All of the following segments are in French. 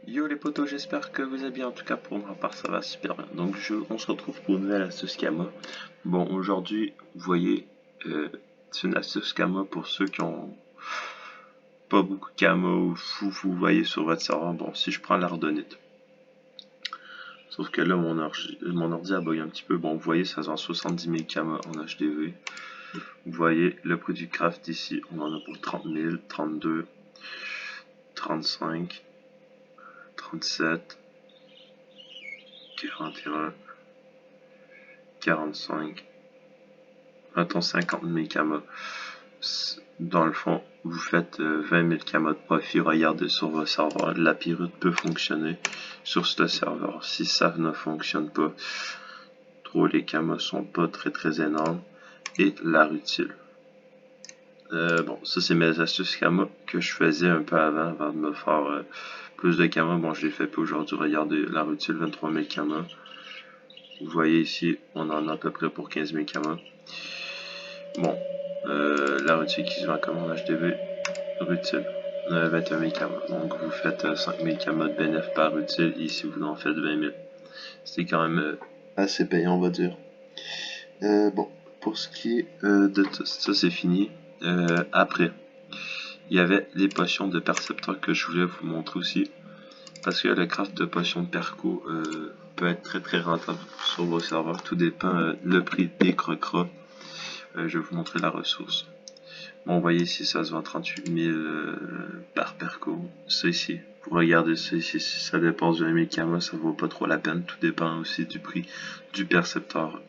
Yo les potos, j'espère que vous allez bien. En tout cas, pour ma part, ça va super bien. Donc, on se retrouve pour une nouvelle astuce Gamma. Bon, aujourd'hui, vous voyez, c'est une astuce Gamma pour ceux qui ont pas beaucoup de Gamma ou vous voyez sur votre serveur. Bon, si je prends l'Ardonite. Sauf que là, mon ordi a bug un petit peu. Bon, vous voyez, ça se vend 70 000 Gamma en HDV. Vous voyez, le prix du craft ici, on en a pour 30 000, 32, 35, 37, 41. 45, attends 50 000 kamas. Dans le fond, vous faites 20 000 kamas de profit. Regardez sur vos serveurs. La pyrite peut fonctionner sur ce serveur. Si ça ne fonctionne pas, trop les kamas sont pas très énormes. Et l'art utile. Bon, ça c'est mes astuces kamas que je faisais un peu avant de me faire plus de kamas. Bon, je l'ai fait plus aujourd'hui. Regardez, l'art utile 23 000 kamas. Vous voyez ici, on en a à peu près pour 15 000 kamas. Bon, la rutile qui se vend comme en HDV, rutile, 21 000 kamas. Donc vous faites 5 000 kamas de bénéf par rutile, ici vous en faites 20 000. C'est quand même assez payant, on va dire. Bon, pour ce qui est de tout ça, c'est fini. Après, il y avait les potions de percepteur que je voulais vous montrer aussi. Parce que le craft de potions de perco peut être très rentable sur vos serveurs. Tout dépend le prix des crocras. Je vais vous montrer la ressource. Bon, vous voyez ici, ça se vend 38 000 par perco. Ça ici, vous regardez ça ici, si ça dépasse 20 000 kamas, ça vaut pas trop la peine. Tout dépend aussi du prix du percepteur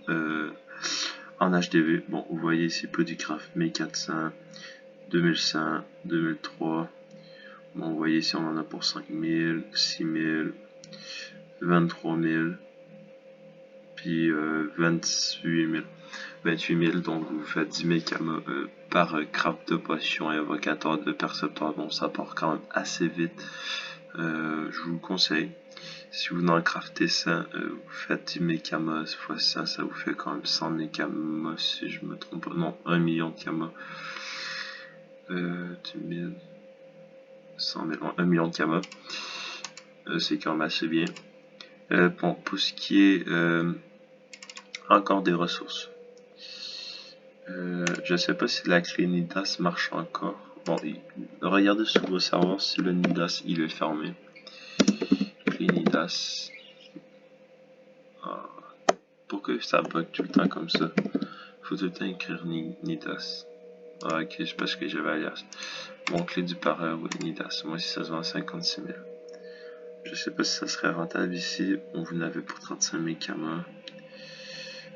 en HDV. Bon, vous voyez ici, Bodycraft 1400, 2100, 2003. Bon, vous voyez ici, on en a pour 5 000, 6 000, 23 000, puis 28 000. 28 000, donc vous faites 10 000 kamas par craft de potion et invocateur de percepteur. Bon, ça part quand même assez vite. Je vous conseille. Si vous en craftez 100, vous faites 10 000 kamas x 100, ça vous fait quand même 100 000 kamas, si je me trompe pas. Non, 1 million de kamas. 10 000, 100 000, 1 million de kamas. C'est quand même assez bien. Bon, pour ce qui est encore des ressources. Je sais pas si la clé Nidas marche encore. Bon, regardez sur vos serveurs si le Nidas il est fermé. Clé Nidas. Ah, pour que ça bug tout le temps comme ça, faut tout le temps écrire Nidas. Ah, ok, c'est parce que j'avais alias. Bon, clé du pareur, oui, Nidas. Moi, si ça se vend 56 000. Je sais pas si ça serait rentable ici. On vous n'avez pour 35 000 kamas.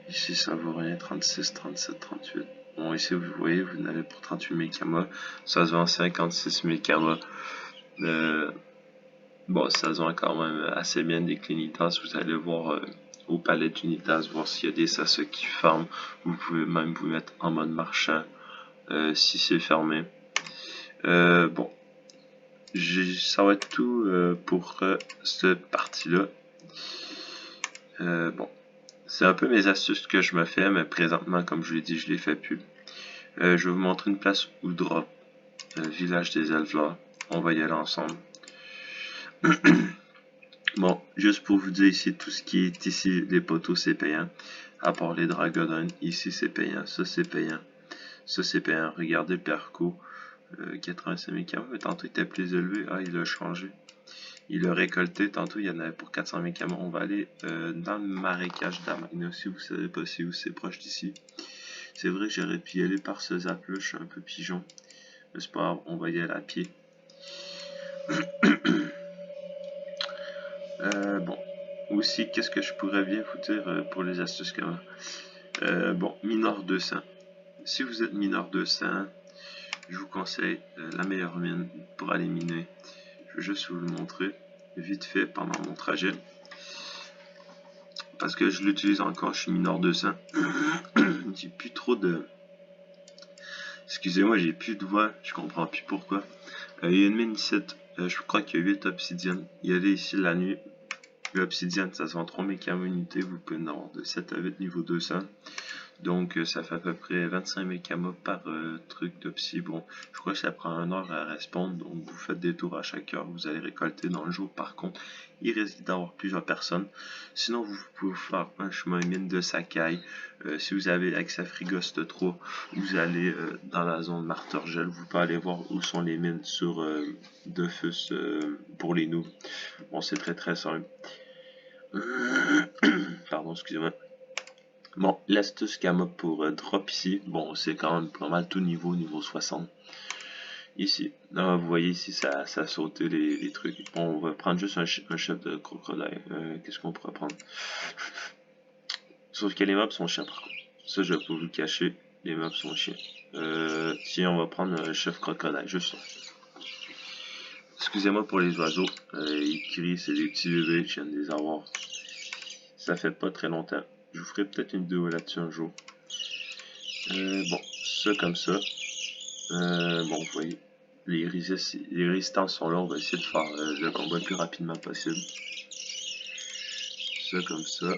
Ici, ça vaut rien. 36, 37, 38. Bon, ici, vous voyez, vous n'avez pour 38 000 kamas. Ça se vend 56 000 kamas. Bon, ça se vend quand même assez bien des Clinitas. Vous allez voir au palais d'Unitas, voir s'il y a des sas qui ferment. Vous pouvez même vous mettre en mode marchand si c'est fermé. Bon, ça va être tout pour cette partie-là. Bon, c'est un peu mes astuces que je me fais, mais présentement, comme je l'ai dit, je les fais plus. Je vais vous montrer une place où drop, village des elfes là. On va y aller ensemble. Bon, juste pour vous dire ici, tout ce qui est ici, les poteaux, c'est payant. À part les dragodons, ici c'est payant, ça c'est payant. Ça c'est payant. Regardez le perco, 85 000 kamas, mais tantôt il était plus élevé. Ah, il a changé. Il a récolté, tantôt il y en avait pour 400 000 kamas. On va aller dans le marécage d'Amagna, si vous savez pas si c'est proche d'ici. C'est vrai que j'aurais pu y aller par ce zap-là, je suis un peu pigeon. Mais c'est pas grave, on va y aller à pied. Bon, aussi, qu'est-ce que je pourrais bien vous dire pour les astuces Gamma? Bon, mineur 200. Si vous êtes mineur 200, je vous conseille la meilleure mine pour aller miner. Je vais juste vous le montrer vite fait pendant mon trajet. Parce que je l'utilise encore, je suis mineur 200. J'ai plus trop de... Excusez-moi, j'ai plus de voix, je comprends plus pourquoi. Il y a une mine ici, je crois qu'il y a 8 obsidiennes. Il y a ici la nuit. L'obsidienne, ça se vend 3000 kamas unité, vous pouvez en avoir de 7 à 8 niveau 200. Donc ça fait à peu près 25 000 camos par truc de psy. Bon, je crois que ça prend 1 heure à respondre, donc vous faites des tours à chaque heure, vous allez récolter dans le jour. Par contre, il risque d'avoir plusieurs personnes. Sinon, vous pouvez faire un chemin mine de Sakai. Si vous avez accès à Frigost 3, vous allez dans la zone Martergel, vous pouvez aller voir où sont les mines sur Dofus pour les noobs. Bon, c'est très simple. Pardon, excusez-moi. Bon, l'astuce Gamma pour drop ici, bon, c'est quand même pas mal tout niveau 60. Ici, là, vous voyez ici, ça a sauté les trucs. Bon, on va prendre juste un chef de crocodile. Qu'est-ce qu'on pourrait prendre? Sauf que les mobs sont chiants par contre. Ça, je vais pas vous le cacher, les mobs sont chiants. Tiens, on va prendre un chef crocodile, juste ça. Excusez-moi pour les oiseaux, ils crient, c'est des petits bébés, je viens de les avoir. Ça fait pas très longtemps. Je vous ferai peut-être une vidéo là-dessus un jour. Bon, ça comme ça. Bon, vous voyez, les résistances sont là. On va essayer de faire le combat le plus rapidement possible. Ça comme ça.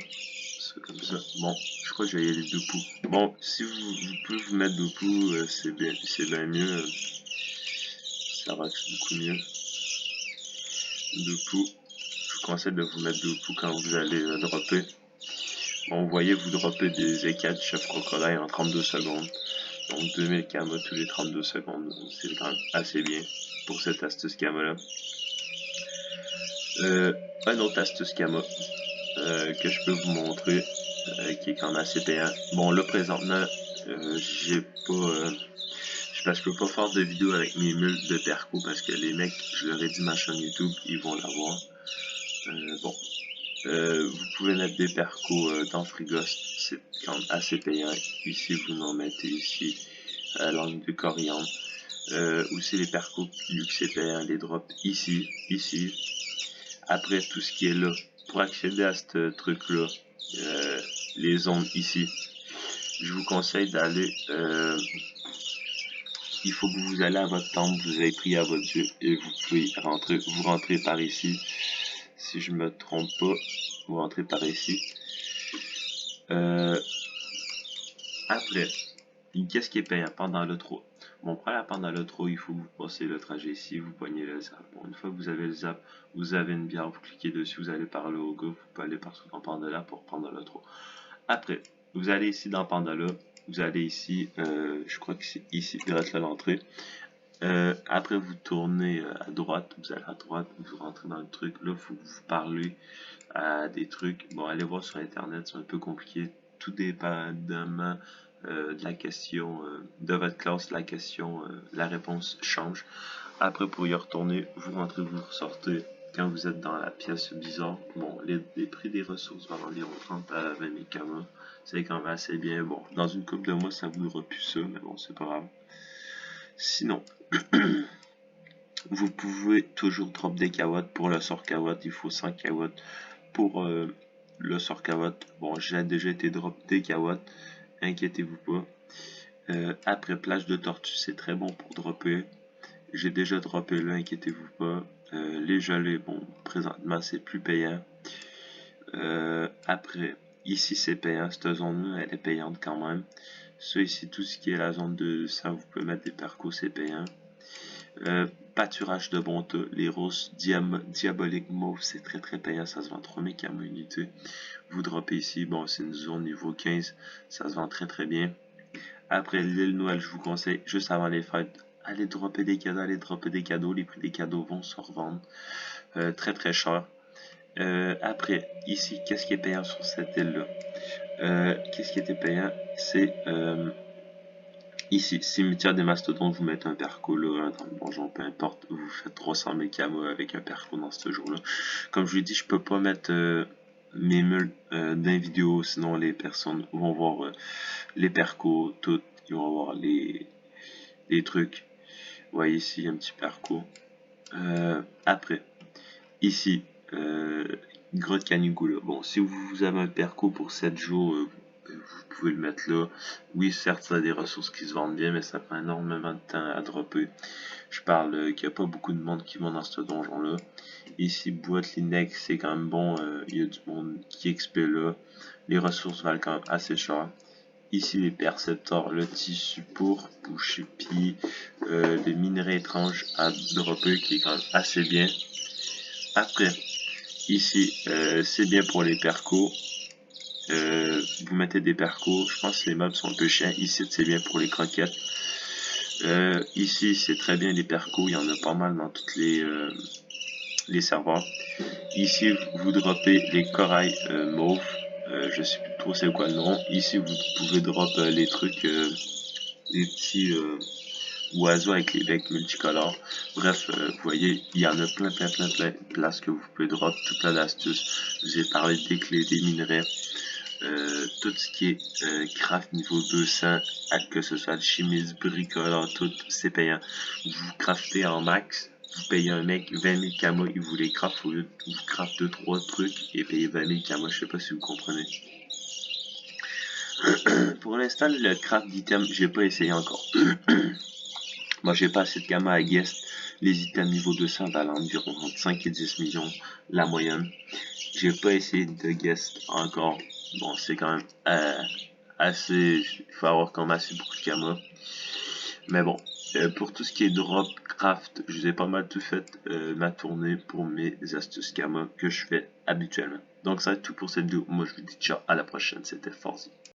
Ça comme ça. Bon, je crois que j'ai y aller debout. Bon, si vous pouvez vous mettre debout, c'est bien mieux. Ça va être beaucoup mieux. Debout. Je vous conseille de vous mettre debout quand vous allez dropper. Bon, vous voyez, vous droppez des écailles de chef crocodile en 32 secondes. Donc 2000 camos tous les 32 secondes. C'est quand même assez bien pour cette astuce camo là. Un autre astuce camo que je peux vous montrer qui est quand même assez payant. Bon là présentement j'ai pas je peux pas faire de vidéo avec mes mules de perco parce que les mecs, je leur ai dit ma chaîne YouTube, ils vont l'avoir. Bon. Vous pouvez mettre des percos dans Frigost, c'est quand même assez payant. Ici, vous en mettez ici langue de coriandre. Aussi les percos, vu que c'est payant, les drops ici. Après, tout ce qui est là, pour accéder à ce truc-là, les zones ici, je vous conseille d'aller... il faut que vous allez à votre temple, vous avez prié à votre Dieu et vous pouvez vous rentrez par ici. Si je me trompe pas, vous rentrez par ici. Après, qu'est-ce qui est payant pendant le 3? Bon, pendant le 3, il faut que vous passez le trajet ici, vous poignez le zap. Bon, une fois que vous avez le zap, vous avez une bière, vous cliquez dessus, vous allez par le haut gars, vous pouvez aller partout dans Pandala pour prendre le 3. Après, vous allez ici dans Pandala, vous allez ici, je crois que c'est ici, direct à l'entrée. Après, vous tournez à droite, vous allez à droite, vous rentrez dans le truc. Là, il faut que vous parlez à des trucs. Bon, allez voir sur Internet, c'est un peu compliqué. Tout dépendamment de la question de votre classe, la réponse change. Après, pour y retourner, vous rentrez, vous ressortez. Quand vous êtes dans la pièce bizarre, bon, les prix des ressources vont environ 30 à 20 000 km. C'est quand même assez bien. Bon, dans une couple de mois, ça vous aura plus ça, mais bon, c'est pas grave. Sinon, vous pouvez toujours drop des kawatt. Pour le sort kawatt, il faut 100 kawatt. Pour le sort kawatt, bon, j'ai déjà été drop des kawatt, inquiétez-vous pas. Après, plage de tortue, c'est très bon pour dropper. J'ai déjà droppé là, inquiétez-vous pas. Les gelées, bon, présentement, c'est plus payant. Après, ici, c'est payant. Cette zone-là, elle est payante quand même. Ça, ici, tout ce qui est la zone de ça, vous pouvez mettre des percos, c'est payant. Pâturage de bon tas, les roses diaboliques mauve, c'est très payant, ça se vend 3000 camo unité. Vous droppez ici, bon, c'est une zone niveau 15, ça se vend très bien. Après l'île Noël, je vous conseille, juste avant les fêtes, allez dropper des cadeaux, les prix des cadeaux vont se revendre très cher. Après, ici, qu'est-ce qui est payant sur cette île-là? Qu'est-ce qui était payant? C'est ici, cimetière des mastodontes, vous mettez un perco là, dans le donjon, peu importe, vous faites 300 000 camo avec un perco dans ce jour-là. Comme je vous l'ai dit, je peux pas mettre mes mules dans les vidéos, sinon les personnes vont voir les percos, tout, ils vont voir les trucs. Vous voyez ici, un petit perco. Après, ici, grotte Canigula. Bon, si vous avez un perco pour 7 jours, vous pouvez le mettre là. Oui, certes, ça a des ressources qui se vendent bien, mais ça prend énormément de temps à dropper. Je parle qu'il n'y a pas beaucoup de monde qui vont dans ce donjon-là. Ici, boîte Linex, c'est quand même bon. Il y a du monde qui XP là. Les ressources valent quand même assez cher. Ici les percepteurs, le tissu pour boucher pied, des minerais étranges à dropper qui est quand même assez bien. Après, ici c'est bien pour les percos. Vous mettez des percos, je pense que les mobs sont un peu chiants. Ici c'est bien pour les croquettes. Ici c'est très bien les percos, il y en a pas mal dans toutes les serveurs. Ici vous droppez les corails mauves. Je sais plus trop c'est quoi le nom. Ici vous pouvez drop les trucs, les petits oiseaux avec les becs multicolores. Bref, vous voyez, il y en a plein de places que vous pouvez drop, tout plein d'astuces. Je vous ai parlé des clés, des minerais, tout ce qui est craft niveau 200, que ce soit alchimiste, bricoleur, tout, c'est payant. Vous craftez en max, vous payez un mec 20 000 kamas, il vous les craft au lieu de vous craft 2-3 trucs et payer 20 000 kamas, je sais pas si vous comprenez. Pour l'instant, le craft d'item, j'ai pas essayé encore. Moi, j'ai pas assez de gamma à guest. Les items niveau 200 valent environ entre 5 et 10 millions, la moyenne. J'ai pas essayé de guest encore. Bon, c'est quand même assez... Il faut avoir quand même assez beaucoup de gamma. Mais bon, pour tout ce qui est drop, craft, je vous ai pas mal tout fait ma tournée pour mes astuces gamma que je fais habituellement. Donc ça va être tout pour cette vidéo. Moi, je vous dis ciao, à la prochaine. C'était Forzy.